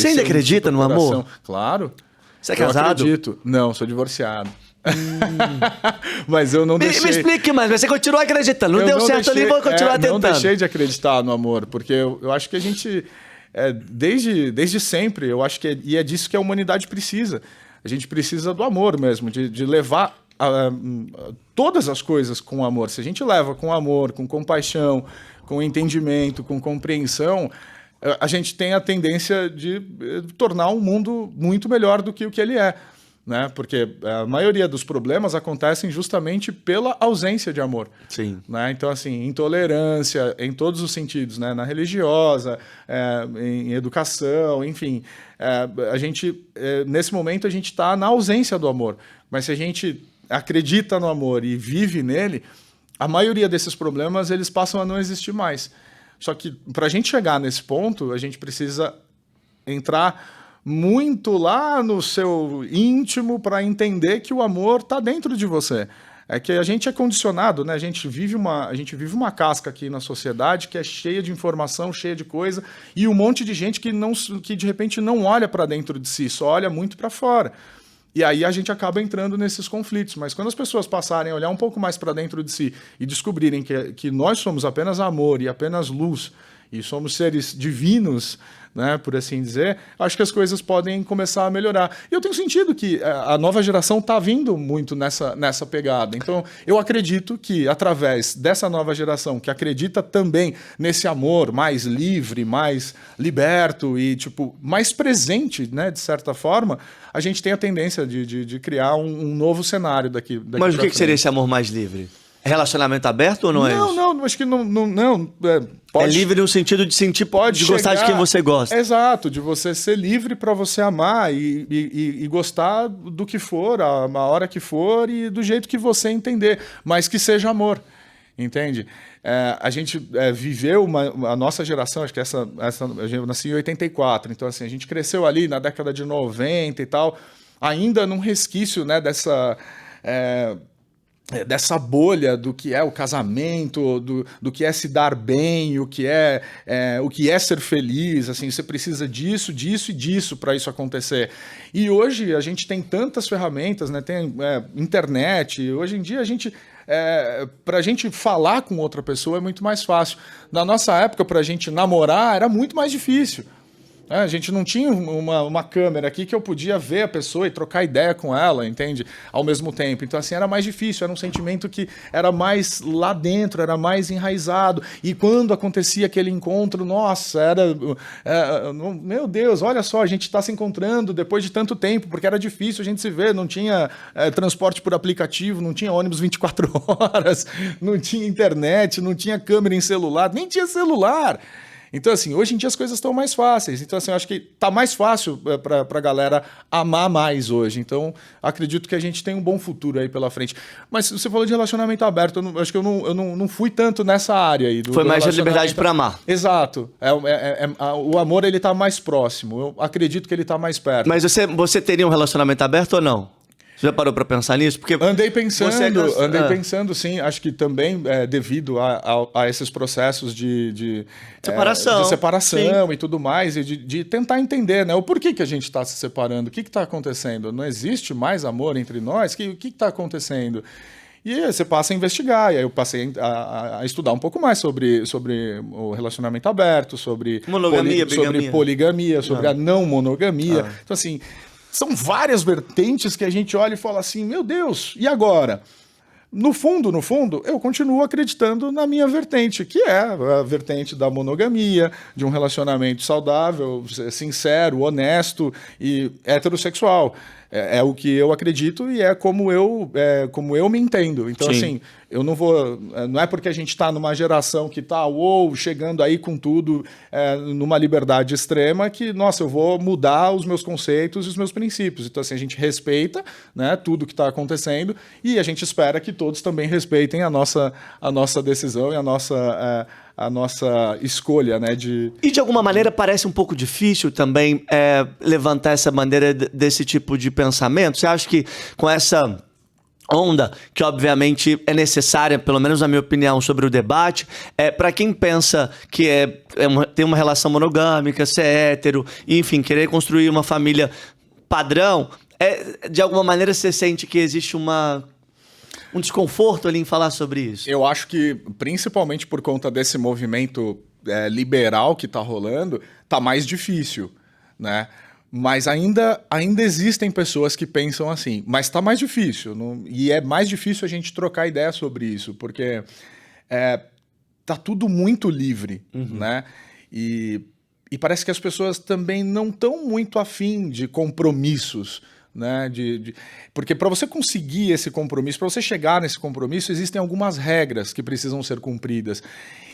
Você ainda acredita no amor? Claro. Você é casado? Eu acredito. Não, sou divorciado. Mas eu não deixei... Me explique mais, mas você continua acreditando. Não deu certo ali, vou continuar tentando. Não deixei de acreditar no amor, porque eu acho que a gente, desde sempre, eu acho que e é disso que a humanidade precisa. A gente precisa do amor mesmo, de levar todas as coisas com amor. Se a gente leva com amor, com compaixão, com entendimento, com compreensão, a gente tem a tendência de tornar um mundo muito melhor do que o que ele é. Né? Porque a maioria dos problemas acontecem justamente pela ausência de amor. Sim. Né? Então, assim, intolerância em todos os sentidos, né? Na religiosa, em educação, enfim. A gente, nesse momento, a gente está na ausência do amor. Mas se a gente acredita no amor e vive nele, a maioria desses problemas eles passam a não existir mais. Só que para a gente chegar nesse ponto, a gente precisa entrar muito lá no seu íntimo para entender que o amor está dentro de você. É que a gente é condicionado, né? A gente vive uma casca aqui na sociedade que é cheia de informação, cheia de coisa, e um monte de gente que de repente não olha para dentro de si, só olha muito para fora. E aí a gente acaba entrando nesses conflitos. Mas quando as pessoas passarem a olhar um pouco mais para dentro de si e descobrirem que nós somos apenas amor e apenas luz, e somos seres divinos, né, por assim dizer, acho que as coisas podem começar a melhorar. E eu tenho sentido que a nova geração está vindo muito nessa pegada. Então, eu acredito que, através dessa nova geração, que acredita também nesse amor mais livre, mais liberto e mais presente, né, de certa forma, a gente tem a tendência de criar um novo cenário daqui Mas o que seria esse amor mais livre? Relacionamento aberto ou não é isso? Não, acho que não. É livre no sentido de sentir, de gostar de quem você gosta. Exato, de você ser livre para você amar e gostar do que for, a hora que for e do jeito que você entender, mas que seja amor, entende? A gente viveu a nossa geração, acho que eu nasci em 84, então assim, a gente cresceu ali na década de 90 e tal, ainda num resquício, né, dessa bolha do que é o casamento, do que é se dar bem, o que é ser feliz, assim, você precisa disso e disso para isso acontecer. E hoje a gente tem tantas ferramentas, né? Tem internet, hoje em dia para a gente falar com outra pessoa é muito mais fácil. Na nossa época, para a gente namorar, era muito mais difícil. A gente não tinha uma câmera aqui que eu podia ver a pessoa e trocar ideia com ela, entende? Ao mesmo tempo. Então, assim, era mais difícil, era um sentimento que era mais lá dentro, era mais enraizado. E quando acontecia aquele encontro, nossa, meu Deus, olha só, a gente está se encontrando depois de tanto tempo, porque era difícil a gente se ver, não tinha transporte por aplicativo, não tinha ônibus 24 horas, não tinha internet, não tinha câmera em celular, nem tinha celular. Então, assim, hoje em dia as coisas estão mais fáceis. Então, assim, eu acho que está mais fácil para a galera amar mais hoje. Então, acredito que a gente tem um bom futuro aí pela frente. Mas você falou de relacionamento aberto. Acho que eu não fui tanto nessa área aí. Foi mais a liberdade para amar. Exato. O amor, ele está mais próximo. Eu acredito que ele está mais perto. Mas você teria um relacionamento aberto ou não? Você já parou para pensar nisso? Porque andei pensando, sim. Acho que também devido a esses processos de separação e tudo mais, e de tentar entender, né, o porquê que a gente está se separando, o que está acontecendo. Não existe mais amor entre nós? O que está acontecendo? E aí você passa a investigar, e aí eu passei a estudar um pouco mais sobre o relacionamento aberto, sobre poligamia, sobre a não monogamia. Então, assim, são várias vertentes que a gente olha e fala assim, meu Deus, e agora? No fundo, eu continuo acreditando na minha vertente, que é a vertente da monogamia, de um relacionamento saudável, sincero, honesto e heterossexual. É o que eu acredito e é como eu me entendo. Então, sim, assim, eu não vou... Não é porque a gente está numa geração que está chegando aí com tudo, numa liberdade extrema, que, nossa, eu vou mudar os meus conceitos e os meus princípios. Então, assim, a gente respeita, né, tudo que está acontecendo e a gente espera que todos também respeitem a nossa decisão e a nossa escolha, né? E de alguma maneira parece um pouco difícil também levantar essa bandeira desse tipo de pensamento. Você acha que com essa onda, que obviamente é necessária, pelo menos na minha opinião, sobre o debate, para quem pensa que tem uma relação monogâmica, ser hétero, enfim, querer construir uma família padrão, de alguma maneira você sente que existe um desconforto ali em falar sobre isso? Eu acho que, principalmente por conta desse movimento liberal que está rolando, tá mais difícil, né? Mas ainda existem pessoas que pensam assim. Mas está mais difícil. E é mais difícil a gente trocar ideia sobre isso, porque tá tudo muito livre, né? E parece que as pessoas também não estão muito afim de compromissos, né? Porque para você conseguir esse compromisso, para você chegar nesse compromisso, existem algumas regras que precisam ser cumpridas.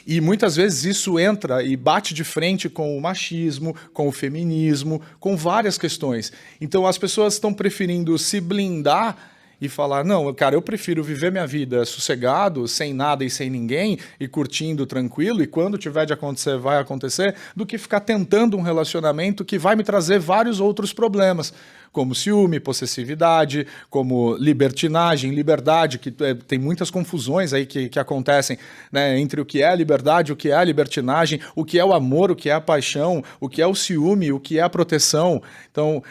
E muitas vezes isso entra e bate de frente com o machismo, com o feminismo, com várias questões. Então as pessoas estão preferindo se blindar e falar, não, cara, eu prefiro viver minha vida sossegado, sem nada e sem ninguém, e curtindo tranquilo, e quando tiver de acontecer, vai acontecer, do que ficar tentando um relacionamento que vai me trazer vários outros problemas, como ciúme, possessividade, como libertinagem, liberdade, que tem muitas confusões aí que acontecem, né, entre o que é a liberdade, o que é a libertinagem, o que é o amor, o que é a paixão, o que é o ciúme, o que é a proteção. Então,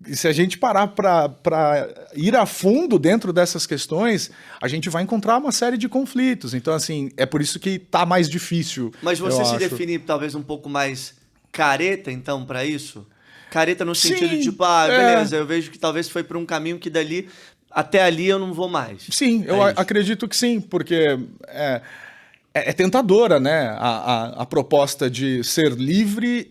se a gente parar para ir a fundo dentro dessas questões, a gente vai encontrar uma série de conflitos. Então, assim, é por isso que está mais difícil. Mas você se define talvez um pouco mais careta, então, para isso? Careta no sentido de, tipo, beleza, eu vejo que talvez foi por um caminho que até ali eu não vou mais. Sim, eu acredito que sim, porque é tentadora, né? A proposta de ser livre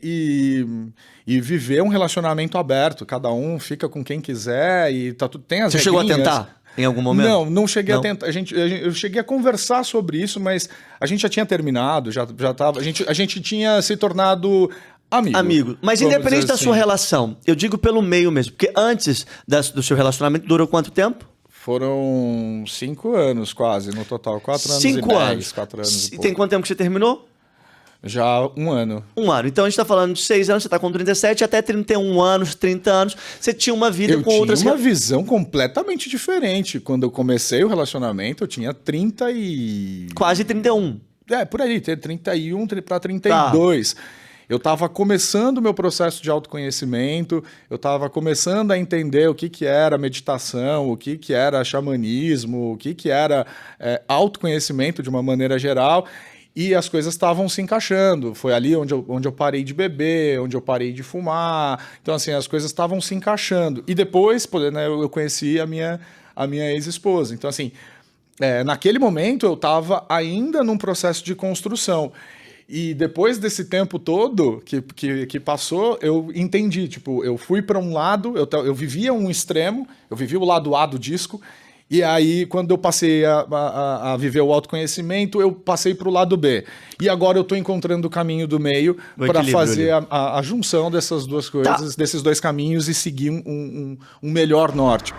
e viver um relacionamento aberto. Cada um fica com quem quiser e tem as regrinhas. Você chegou a tentar em algum momento? Não cheguei a tentar. Eu cheguei a conversar sobre isso, mas a gente já tinha terminado, já tava, a gente tinha se tornado amigo. Mas independente da sua relação, eu digo pelo meio mesmo, porque antes do seu relacionamento durou quanto tempo? Foram 5 anos quase, no total. 4 anos 5 anos. 4 anos e tem quanto tempo que você terminou? Já 1 ano. 1 ano. Então a gente tá falando de 6 anos, você tá com 37, até 31 anos, 30 anos, você tinha uma vida com outras... Eu tinha uma visão completamente diferente. Quando eu comecei o relacionamento, eu tinha 30 e... Quase 31. Por aí, 31 para 32. Tá. Eu estava começando o meu processo de autoconhecimento, eu estava começando a entender o que era meditação, o que era xamanismo, o que era autoconhecimento de uma maneira geral, e as coisas estavam se encaixando. Foi ali onde eu parei de beber, onde eu parei de fumar. Então, assim, as coisas estavam se encaixando. E depois, né, eu conheci a minha ex-esposa. Então, assim, naquele momento eu estava ainda num processo de construção. E depois desse tempo todo que passou, eu entendi, tipo, eu fui para um lado, eu vivia um extremo, eu vivia o lado A do disco, e aí quando eu passei a viver o autoconhecimento, eu passei para o lado B. E agora eu estou encontrando o caminho do meio para fazer a junção dessas duas coisas, desses dois caminhos e seguir um melhor norte.